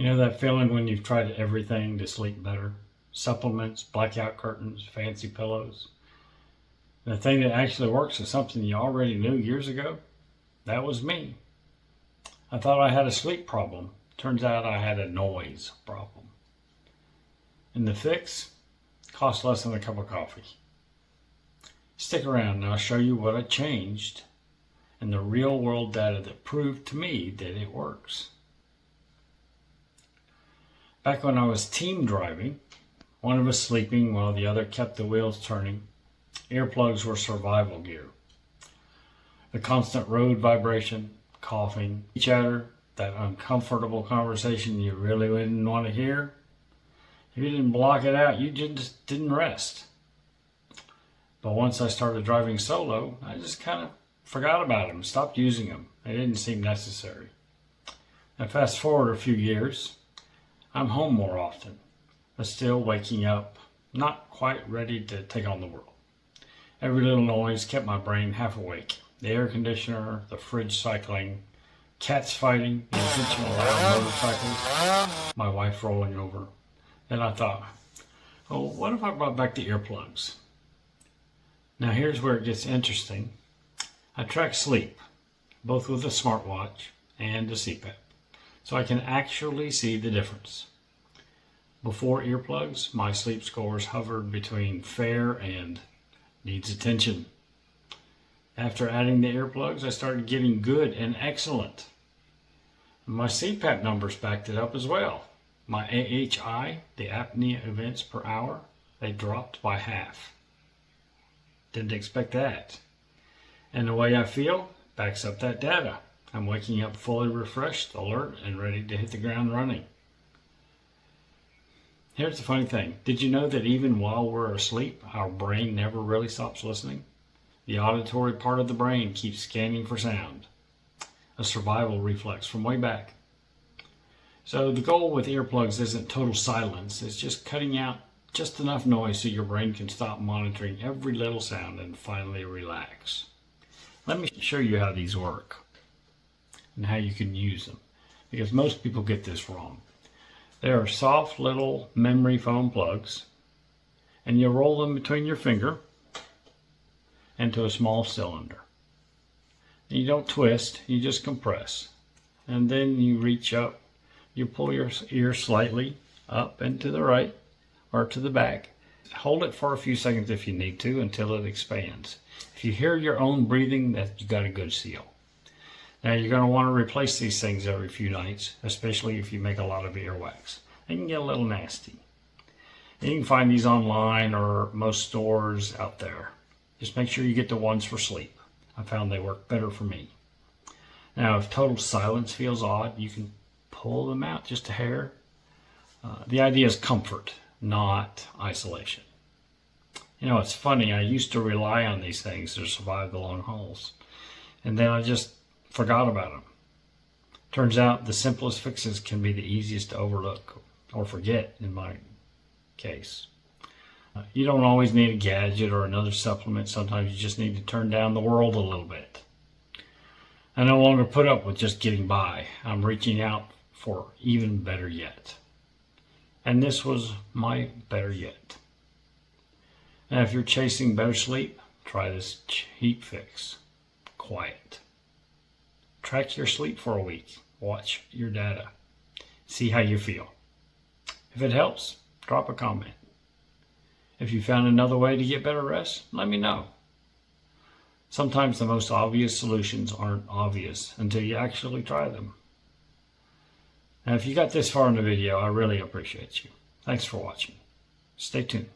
You know that feeling when you've tried everything to sleep better? Supplements, blackout curtains, fancy pillows. The thing that actually works is something you already knew years ago. That was me. I thought I had a sleep problem. Turns out I had a noise problem. And the fix cost less than a cup of coffee. Stick around and I'll show you what I changed and the real world data that proved to me that it works. Back when I was team driving, one of us sleeping while the other kept the wheels turning, earplugs were survival gear. The constant road vibration, coughing, chatter, that uncomfortable conversation you really wouldn't want to hear. If you didn't block it out, you just didn't rest. But once I started driving solo, I just kind of forgot about them, stopped using them. They didn't seem necessary. Now fast forward a few years, I'm home more often, but still waking up, not quite ready to take on the world. Every little noise kept my brain half awake. The air conditioner, the fridge cycling, cats fighting, the intentional loud motorcycles, my wife rolling over. Then I thought, oh, what if I brought back the earplugs? Now here's where it gets interesting. I track sleep, both with a smartwatch and a CPAP, so I can actually see the difference. Before earplugs, my sleep scores hovered between fair and needs attention. After adding the earplugs, I started getting good and excellent. My CPAP numbers backed it up as well. My AHI, the apnea events per hour, they dropped by half. Didn't expect that. And the way I feel backs up that data. I'm waking up fully refreshed, alert, and ready to hit the ground running. Here's the funny thing. Did you know that even while we're asleep, our brain never really stops listening? The auditory part of the brain keeps scanning for sound. A survival reflex from way back. So the goal with earplugs isn't total silence. It's just cutting out just enough noise so your brain can stop monitoring every little sound and finally relax. Let me show you how these work and how you can use them, because most people get this wrong. They are soft little memory foam plugs, and you roll them between your finger into a small cylinder. And you don't twist, you just compress. And then you reach up, you pull your ear slightly up and to the right or to the back. Hold it for a few seconds if you need to until it expands. If you hear your own breathing, that you got a good seal. Now you're going to want to replace these things every few nights, especially if you make a lot of earwax. They can get a little nasty. And you can find these online or most stores out there. Just make sure you get the ones for sleep. I found they work better for me. Now if total silence feels odd, you can pull them out just a hair. The idea is comfort, not isolation. You know, it's funny, I used to rely on these things to survive the long hauls, and then I just forgot about them. Turns out the simplest fixes can be the easiest to overlook or forget in my case. You don't always need a gadget or another supplement. Sometimes you just need to turn down the world a little bit. I no longer put up with just getting by. I'm reaching out for even better yet. And this was my better yet. Now if you're chasing better sleep, try this cheap fix. Quiet. Track your sleep for a week. Watch your data. See how you feel. If it helps, drop a comment. If you found another way to get better rest, let me know. Sometimes the most obvious solutions aren't obvious until you actually try them. Now, if you got this far in the video, I really appreciate you. Thanks for watching. Stay tuned.